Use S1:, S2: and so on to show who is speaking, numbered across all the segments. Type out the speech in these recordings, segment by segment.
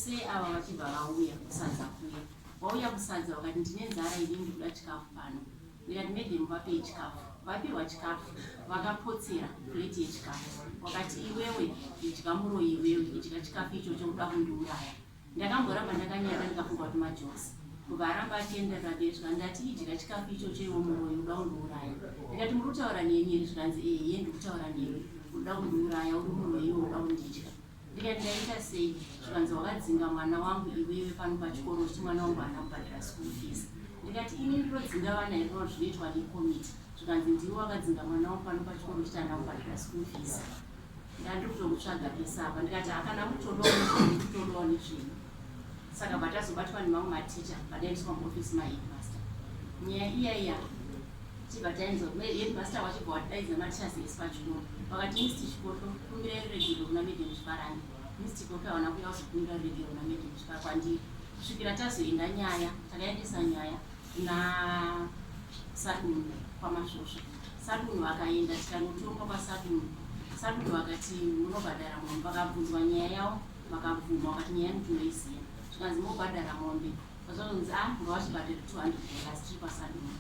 S1: vose ava vachibva vauya kusadza kuya. Vauya kusadza vakati ndine nzara ini ndikuda chikafu pano. Ndikati madam vapei chikafu. Vapirwa chikafu vakapotsera plate yechikafu. Vakati iwewe idya muro iwewe idya chikafu ichocho kuda kundiuraya. Ndakamboramba ndakanyara ndikafunga kuti majosi. Kuvaramba achienderera mberi ndati idya chikafu ichocho iwe muro uda kundiuraya. Ndikati muri kutaura neni zvikanzi iye ndiri kutaura newe uda kundiuraya uri muro iwe uda kundidya. Ndikati ndaita sei zvikanzi wakadzinga mwana wangu iwewe pano pachikoro kuti mwana wangu haana kubhadhara school fees. Ndikati ini ndinodzinga vana izvozvo zvinoitwa nekomiti. Zvikanzi ndiwe wakadzinga mwana wangu pano pachikoro kuti haana kubhadhara school fees. Ndandiri kutomutsvaga pesa apa ndikati hakana kutodawo nezvinhu. Saka batazobatwa nemamwe maticha padaendeswa muofisi maheadmaster. Nyaya iya chibva tainzwa headmaster wachibva wadaidza matichasi esi pachikoro. Vakati Mr. Chikoto kumbirai regero kuna Madam Chiparani. Mr. Chikoto hawana kuuya kuzokumbira regero kuna Madam Chiparani kwandiri. Kusvikira tazoenda nyaya, takaendesa nyaya kuna Sadunu kwamasvosva. Sadunu vakaenda tikanotonga kwaSadunu. Sadunu vakati munobhadhara mombe, vakabvunzwa nyaya yavo vakabvuma vakati nyaya tinoiziva. Zvikanzi mobhadhara mombe. Zvazonzi ngavachibhadhare $200 tiri kwaSadunu.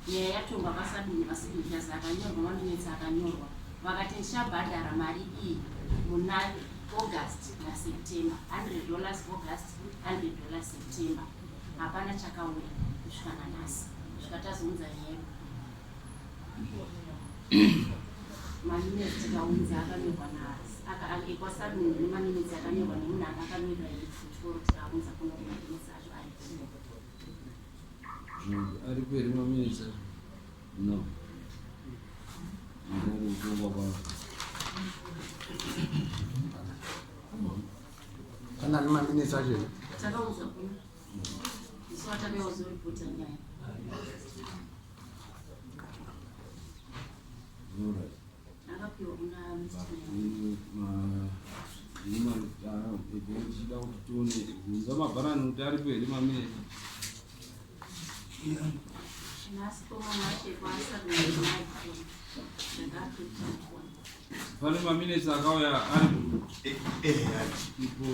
S1: Nyaya yatongwa kwaSadunu masignatures akanyorwa maminitsi akanyorwa. Vakati ndichabhadhara mari iyi muna August naSeptember. $100 August, $100 September. Hapana chakauya kusvika nanhasi. Zvikatazounza nyaya. Maminitsi tikaunza akanyorwa kwaSadunu nemaminitsi akanyorwa nemunhu akakanyorwa chikoro tikaunza kuno maminitsi acho
S2: ari peri maminitsi no
S3: kana ni maminitsi acho
S1: takaunza kuno isu vatakayozoripota nyaya. Akapiwa kuna
S2: chida kuti tione unza mabharani kuti ari peri maminitsi pane maminitsi akauya ari ipo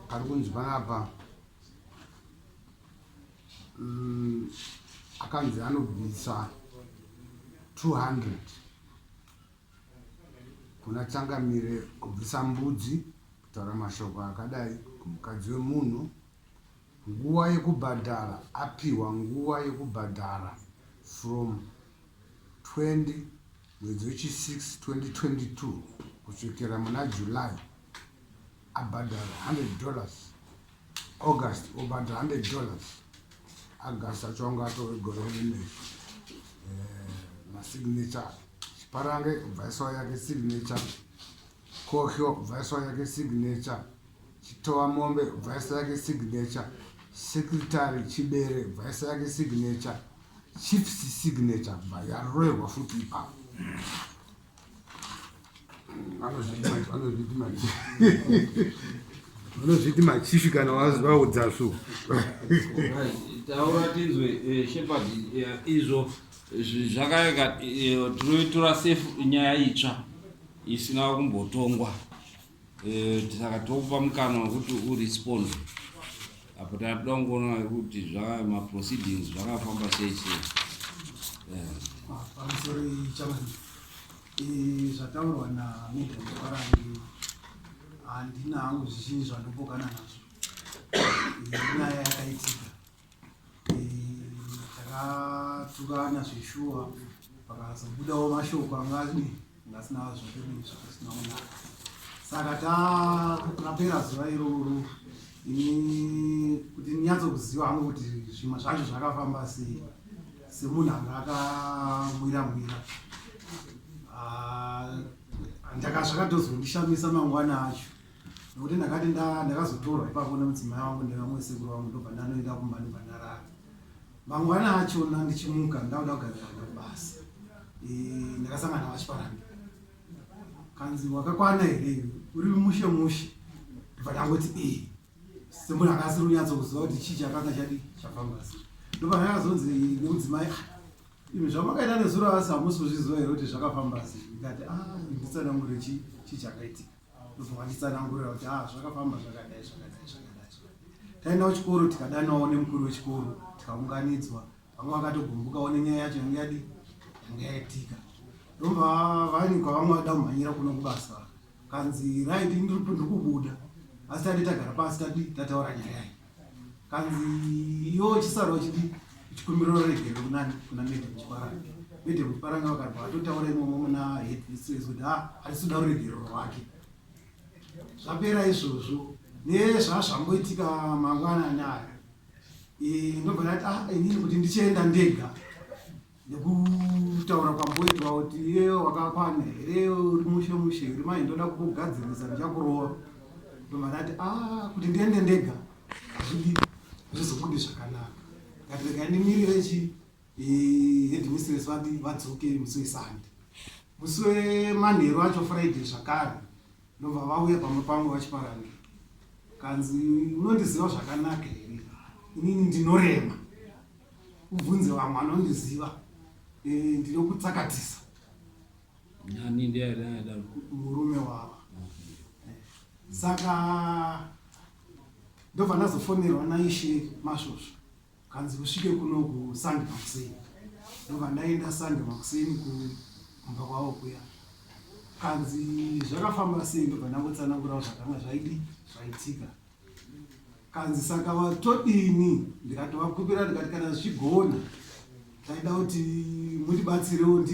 S3: Parkunzi panapa akanzi anobvisa 200 kuna Tsangamire kubvisa mbudzi kutaura mashoko akadai kumukadzi wemunhu. Nguva yekubhadhara apiwa nguva yekubhadhara from 20 mwedzi wechi6 2022 kusvikira muna July abhadhara $100. August obhadhara $100. August achonga atovegore nemeshi masignature. Chiparange ubvaiswa yake signature. Kohyo ubvaiswa yake signature. Chitowa mombe ubvaiswa yake signature. Secretary Chibere ubvaiswa yake signature. Chief's signature yarohwa futi ipapo. Vanozviti machifi kana vaudza svo.
S2: Taura tinzwe Shepherd izvo zvakayeka tinoitora safe nyaya itsva isina kumbotongwa. Saka tokupa mukana wekuti urespond. Apo tinoda kuona kuti maproceedings zvakafamba sei.
S4: Pamusoro chairman, zvataurwa naMadam Chiparani handina hangu zvizhinji zvandopokana nazvo. Nyaya yakaitika takatuka nazvishuwa pakazobudawo mashoko angadi ngasina zvakadini zvakasina kunaka. Saka tapera zuva iroro ini kuti ndinyatsokuziva hangu kuti zvimwe zvacho zvakafamba sei semunhu anga akamwira-mwira. Zvakatozondishamisa mangwana acho nokuti ndakati ndakazotorwa ipapo nemudzimai wangu nevamwe sekuru vangu ndobva ndanoenda kumba ndobva ndarara. Mangwana achona ndichimuka ndauda kugadzira ndobasa ndakasangana vachiparani kanzi wakakwana here uri mushe ndobva ndangoti semunhu akasiri kunyatsokuziva kuti chii chakanga chadi chafamba sei. Ndobva ndakazonzi nemudzimai imi zvamakaita nezuro asi hamusi kuzviziva here kuti zvakafamba sei. Ndikati nditsanangure chii chakaitika. Ndobva nditsanangurira kuti zvakafamba zvakadai. Taenda kuchikoro tikadanawo nemukuru wechikoro tikaunganidzwa, vamwe vakatogumbukawo nenyaya yacho yanga yaitika. Ndobva vanikwa vamwe vada kumhanyira kuno kubasa kanzi raiti ndiri kubuda asi tadi tagara pasi tataura nyaya iyi. Kanzi iwo chisaro chikumbiro regere kuna Madam Chiparanga. Madam Chiparanga vakabva vatotaura imomo muna head mistress kuti harisuda ruregero rwake. Zvapera izvozvo nezvazvamboitika mangwanani aya ndobva ndati inini kuti ndichienda ndega nekutaura kwamboitwa kuti iye wakakwana here uri mushe here mai ndoda kukugadzirisa ndichakurova. Ndobva ndati kuti ndiende ndega hazvidi zvizobude zvakanaka. Ngatirega ndimirire head mistress vadzoke musi weSunday. Musi weManheru acho Friday zvakare ndobva vauya pamwe pangu vachiparanga kanzi unondiziva zvakanaka here inini ndinorema ubvunze vamwe anondiziva ndinokutsakatisa.
S2: Nani ndiye
S4: murume wavo. Saka ndobva ndazofonerwa naishe Mashosha kanzi usvike kuno kuSunday makuseni. Ndobva ndaenda Sunday makuseni kumba kwavo kuya kanzi zvakafamba sei. Ndobva ndangotsanangurawo zvakanga zvaitika kanzi saka vatodini ndikatovakupira ndikati kana zvichigona taida kuti mundibatsirewo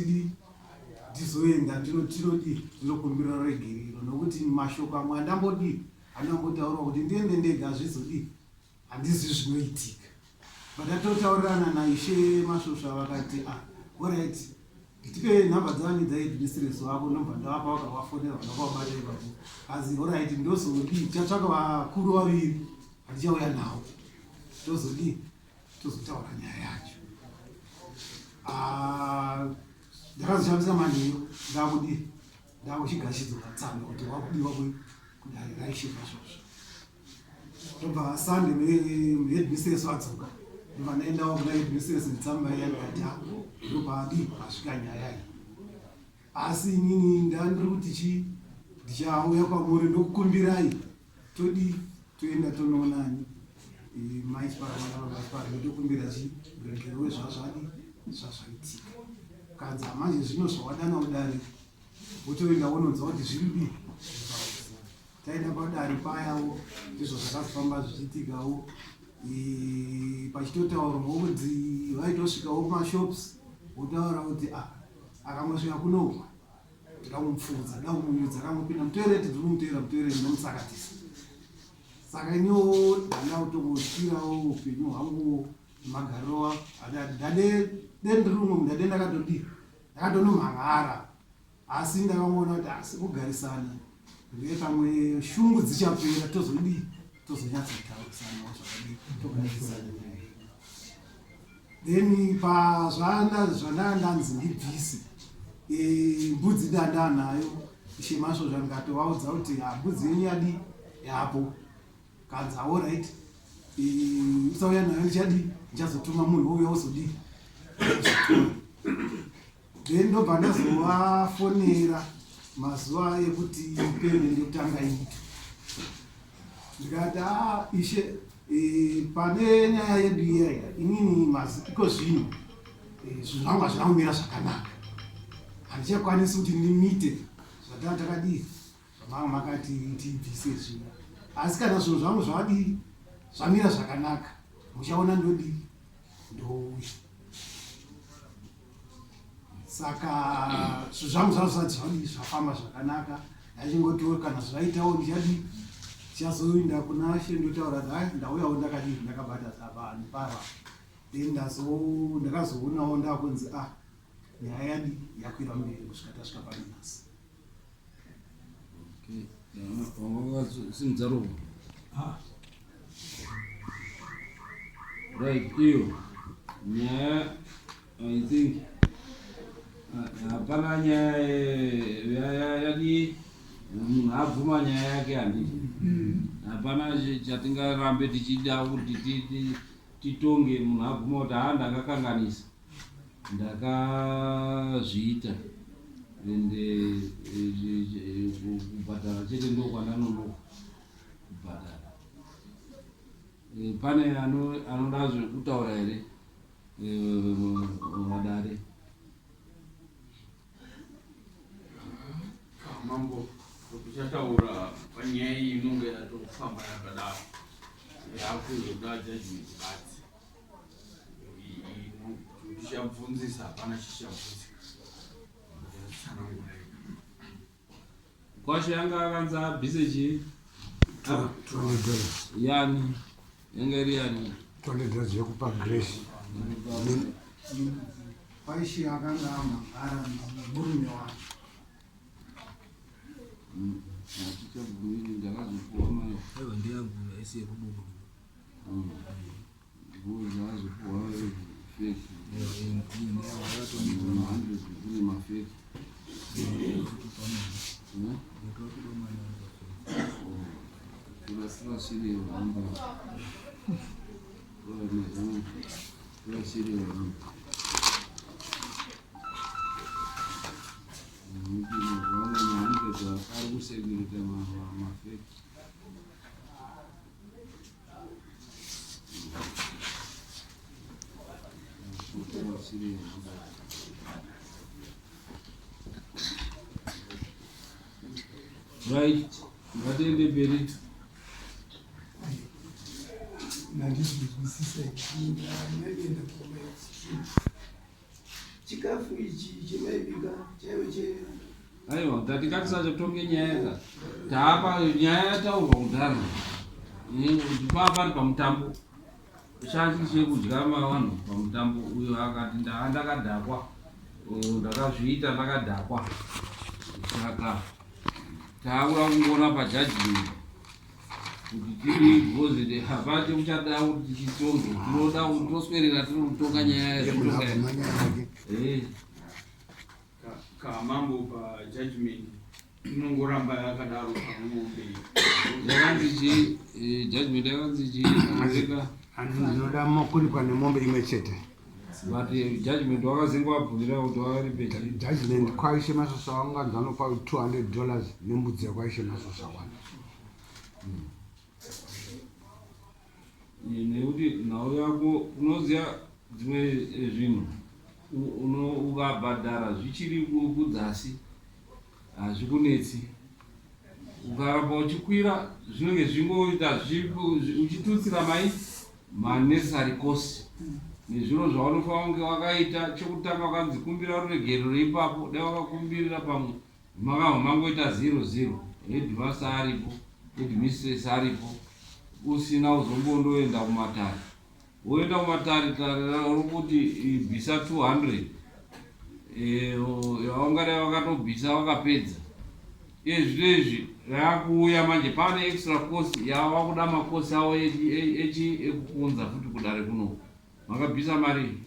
S4: ndizoenda ndinokumbira regerero nokuti mashoko amwe andambotaurawo kuti ndiende ndega handizi zvinoitika. Vatotaurirana naishe Mashosha vakati alright tipe nhamba dzavani dzahead mistress wako ndobva ndavapa vakavafonera vakavabata ipapo kazi alright tichatsvaka vakuru vaviri handichauya navo tozotaura nyaya yacho. Ndakazoshamisa Manheru ndakuchigashidzo katsanga kuti wakudiwa kudare raishe Mashosha. Ndobva Sunday head mistress vadzoka ndobva ndaendawo kuna head mistress netsamba yakati ndobva pasvika nyaya iyi. Asi inini ndandiri kuti ndichauya kwamuri ndokukumbirai toenda tonoonani mai Chiparanga tokumbira ruregero wezvazvaitika. Kanzi manje zvino zvawadana udare wotoenda wononzwa kuti zviribi. Taenda padare payawo ndizvo zvakafamba zvichitikawo pachitotaurwawo kuti vaitosvikawo kumashops votaura kuti akamosvika kunoku ndakumupfudza ndakumunyudza akamupinda mutoereti ndinomutoereti ndinomutsakatisa. Saka iniwo ndandautongotyirawo upenyu hwangu magariro ndade ndirumwe ndade ndakatonomhan'ara asi ndakaona kuti asi kugarisana ndekamwe shungu dzichapera tozonyatsotarisanawo zvakadii togarisana naye. Then zvandandinzi ndibvise mbudzi ndandanayo ishe Mashosha ndikatovaudza kuti mbudzi yenyu yadi yapo kanzi alright usauya nayo ndichazotuma munhu ouya uzodii. Then ndobva ndazovafonera mazuva ekuti pemende kutanga ito ndikati ishe pane nyaya yedu iyaya inini maziko zvino zvinhu zvangu hazvina kumira zvakanaka handichakwanisi kuti ndimite zvatanga takadii zvamanga makati tibvise zvino. Asi kana zvinhu zvangu zvadii zvamira zvakanaka muchaona ndouya. saka zvinhu zvangu zvazvisati zvadii zvafamba zvakanaka. Ndachingoti kana zvaitawo ndichadii ndichazoenda kuna She ndotaura kuti hai ndauyawo ndakadii ndakabata vanhu parwa. Then ndakazoonawo ndakunzi nyaya yadii yakwira mberi kusvika tasvika pano nhasi.
S2: Simudza rovo. Right, iyo nyaya I think hapana nyaya yadii munhu abvuma nyaya yake handii. Hapana chatingarambe tichida kuti titonge munhu abvuma kuti ndakakanganisa ndakazviita ende kubhadhara chete ndokwandanonoka kubhadhara. Pane anoda zvekutaura here Madare?
S5: Mambo kuchataura panyaya iyi inonge yatofamba yakadaro yakuzoda judgment basi tichabvunzisa hapana chichabvunzika
S2: Kwasho yanga akanzi abvise chii?
S3: $200
S2: yani yanga iri yani
S3: $200 yekupa Grace.
S4: Paishi akanga amagara murume wacho.
S2: Hatichabvumiri ndakazopuwa mayo.
S6: Aiwa ndiyangu aisi yekuduku.
S2: Zvakazopuwa fake. Kune mafake. Kurasira shiri yoramba. Kura shiri yoramba. Vana mahandred ari kusegurita mafake. Kura shiri yoramba. Right, ngatiende mberi.
S7: Ndandizwisisa ndingaenda kuma chikafu ichi chimaibika chaiwe
S2: Aiwa, tatikatisachotonge nyaya taapa nyaya yataurwa kudhara. Kuti pari pamutambo kushandise kudya vanhu pamutambo uyo akati ndakadhakwa ndakazviita ndakadhakwa. Saka taura kungoona pajajimenti kuti tiri bhozide hapati uchada kuti tichitonge tinoda kuti toswerera tiri kutonga nyaya yazotonga.
S5: Kamambo pajudgment inongoramba yakadaro pamombe.
S2: Yakanzi judgment yakanzi chii?
S3: Ndinoda makurikwa nemombe imwe chete.
S2: But judgment wakazengwa wabvunzira kuti wakaripe
S3: Judgment kwaishe masosa wanganzi anopa $200 nembudzi yakwaishe masosa 1.
S2: Nekuti nhau yako unoziva dzimwe zvinhu ukabhadhara zvichiri kudzasi hazvikunetsi. Ukaramba uchikwira zvinenge zvingoita uchitutsira necessary cost nezviro zvaunofanira kunge wakaita. Chekutanga wakanzi kumbira ruregerero ipapo, dai wakakumbirira pamwe mangoita 0-0, headmaster aripo, headmistress aripo, usina uzombondoenda kumatare. Woenda kumatare uri kuti bvisa 200 yaungadai wakatobvisa wakapedza. Izvezvi rakuuya manje pane extra cost yavakuda makosi avo ekukunza futi kudare kuno. Makabvisa mari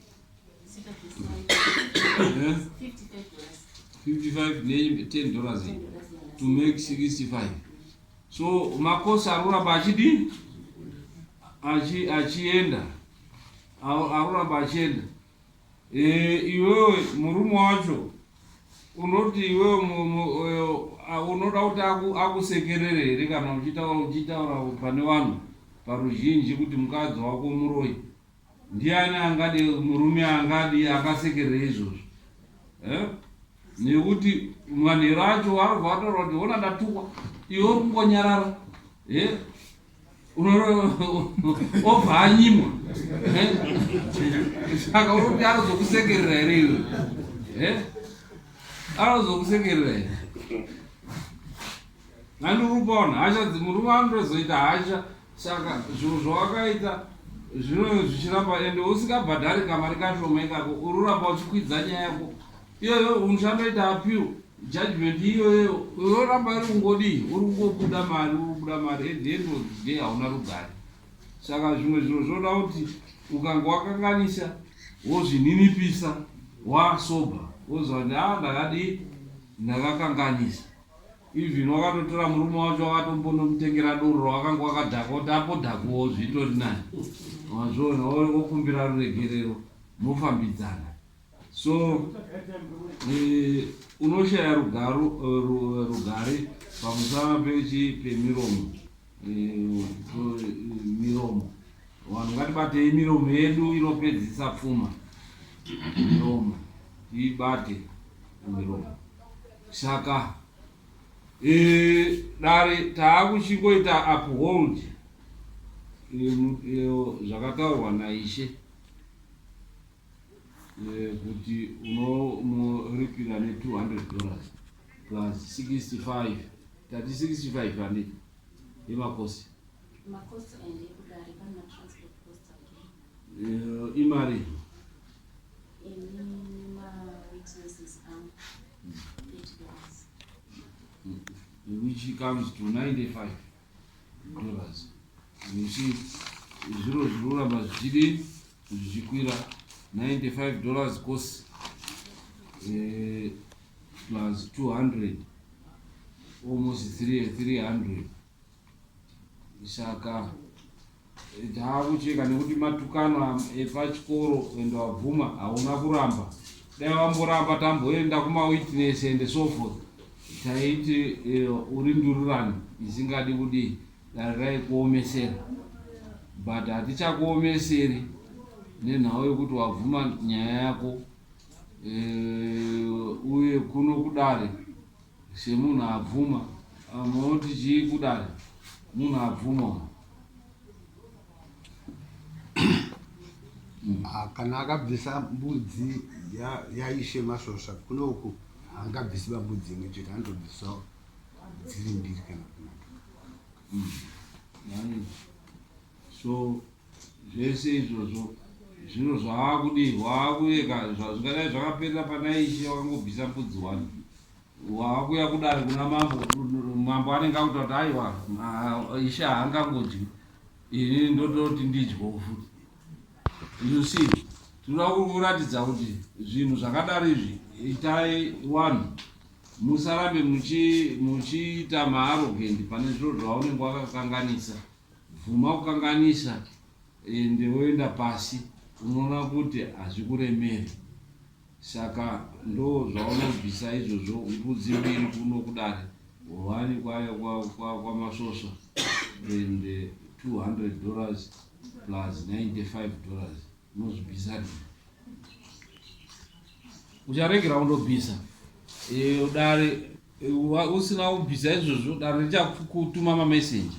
S2: $55 $10 to make $65. So makosi aruramba achidi achienda aruramba achienda. Iwewe murume wacho unoti iwewe unoda kuti akusekerere here kana uchitaura pane vanhu paruzhinji kuti mukadzi wako muroyi. Ndiani angadi murume angadi akasekerere izvozvo? Nekuti manhero acho varobva vataura kuti ona ndatukwa, iwe uri kungonyarara obva anyimwa. Saka unoti anozokusekerera here iwe? Anozokusekerera. Nandurupaona hasha murume anozoita hasha saka zvinhu zvawakaita zvino zvichiramba ende usikabhadhari kamari kashoma ikako ururamba uchikwidza nyaya yako iyoyo unoshandoita appeal judgment iyoyo uroramba iri kungodi uri kungobuda mari at the end of the day hauna rugare. Saka zvimwe zviro zvoda kuti ukanga wakanganisa wozvininipisa wasoba woziva kuti ndakakanganisa. Even wakatotora murume wacho wakatombonomutengera doro wakanga wakadhaka kuti apodhakuwo zvitori naye wazviona wokumbira ruregerero mofambidzana. So unoshaya rugare pamusana pemiromo miromo. Vanhu ngatibatei miromo yedu inopedzisa pfuma. Miromo ibate miromo. Saka dare taakuchingoita uphold zvakataurwa naIshe kuti unoripira ne$200 plus 65 tati 65 handiti yemakosi
S1: makosi ende kudare kana transport cost again
S2: imari
S1: witnesses $8
S2: which comes to $95. You see, zero zvinoramba zvichidi zvichikwira $95 cost plus 200 almost 300. Saka taakucheka nekuti matukano epachikoro ende wabvuma hauna kuramba. Dai wamboramba tamboenda kumawitness and so forth. Taiti uri ndururani isingadi kudi dare kuomesera. But hatichakuomeseri nenhau yekuti wabvuma nyaya yako uye kuno kudare semunhu abvuma munoti chii kudare munhu abvuma.
S3: Kana akabvisa mbudzi yaishe masvosva kunoku angabvisi mbudzi imwe chete anotobvisawo dziri mbiri kana kunaka.
S2: So zvese izvozvo zvino zvaakudirwa kuyeka zvingadai zvakaperera pana Ishe wakangobvisa mbudzi 1 waakuya kudare kuna mambo anenge akuta kuti aiwa Ishe haangangodyi ini ndototi ndidyewo futi. You see, tinoda kuratidza kuti zvinhu zvakadaro izvi itai 1 musarambe muchiita maarrogant pane zviro zvaunenge wakakanganisa. Vhuma kukanganisa ende woenda pasi unoona kuti hazvikuremeri. Saka ndo zvaunobvisa izvozvo mbudzi 2 kuno kudare 1 kwamasvosva and $200 plus $95 unozvibvisa. Ucharegera undobvisa dare usina kubvisa izvozvo dare richakutuma mameseji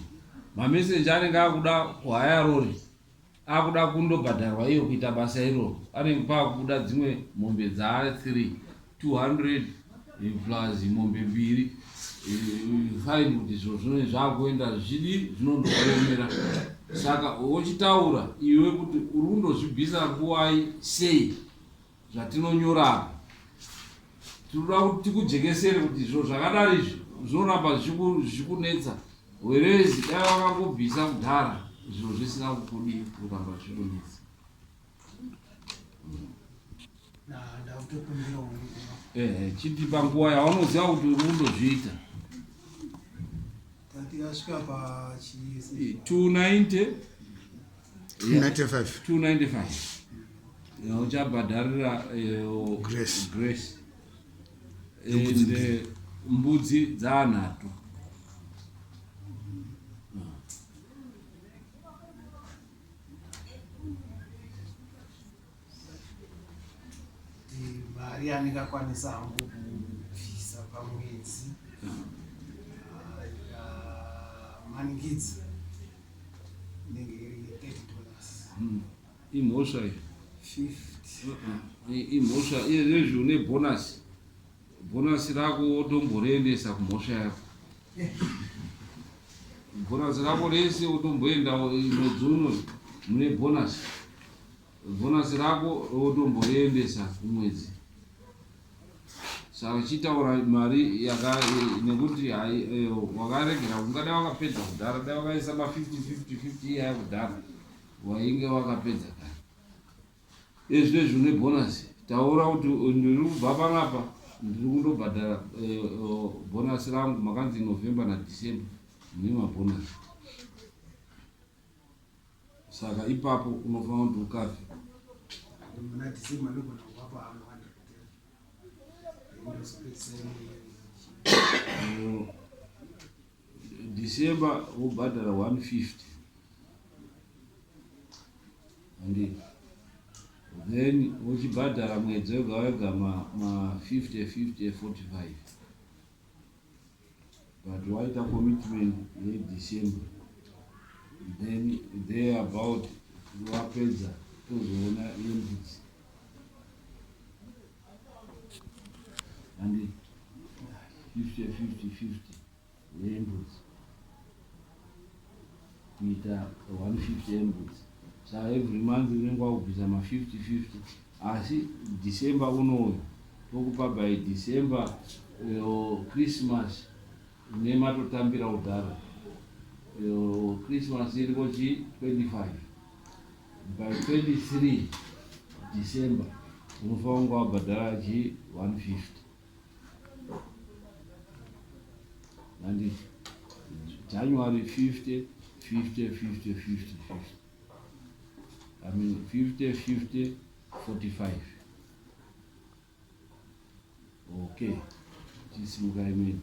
S2: anenge akuda kuhaya rori akuda kundobhadharwa iyo kuita basa iroro anenge paakubuda dzimwe mombe dzaari 3 200 plus mombe 2 fine kuti zvozvo zvakuenda zvichidi zvinondokuremera. Saka wochitaura iwe kuti uri kundozvibvisa nguwai sei zvatinonyora apa. Tinoda kuti tikujekesere kuti zviro zvakadaro izvi zvinoramba zvichikunetsa whereas dai wakangobvisa kudhara zviro zvisina kukudi kuramba zvichikunetsa. Chiti panguva yaunoziva kuti uri kundozviita.
S4: Tikasvika pachi
S2: 295 uchabhadharira grace ende mbudzi dzaanhatu.
S4: mari aningakwanisa hangu kubvisa pamwedzi manikidzi inenge iri $30.
S2: Imhosva
S4: 50.
S2: imhosva iyezvezvi une bonus bonasi rako wotomborendesa kumhosva yako. Bonasi rako rese wotomboenda mwedzi uno mune bonasi. Bonasi rako wotomborendesa kumwedzi. Saka chitaura mari nekuti wakaregera ungada wakapedza kudhara, dai wakaisa ma50 iya kudhara wainge wakapedza kare. Izvezvi une bonasi, taura kuti ndiri kubva panapa ndiri kundobhadhara bonasi rangu, makanzi November na December mune mabonasi. Saka ipapo unofanira kuti ukafe.
S4: Muna December nogona kuvapa 100.
S2: December wobhadhara 150 and then uchibhadhara mwedzi wega wega ma 50 45, but waita commitment yeDecember then there about wapedza tozoona inputs and 50 inputs kuita 150 inputs. So every month unenge wakubvisa ma 50 asi December unoyo tokupa by December Christmas nematotambira udhara. Christmas iriko chi 25, by 23 December unofanira wabhadhara chi 150 and January 50. I mean 50 45. Okay, this is what I mean.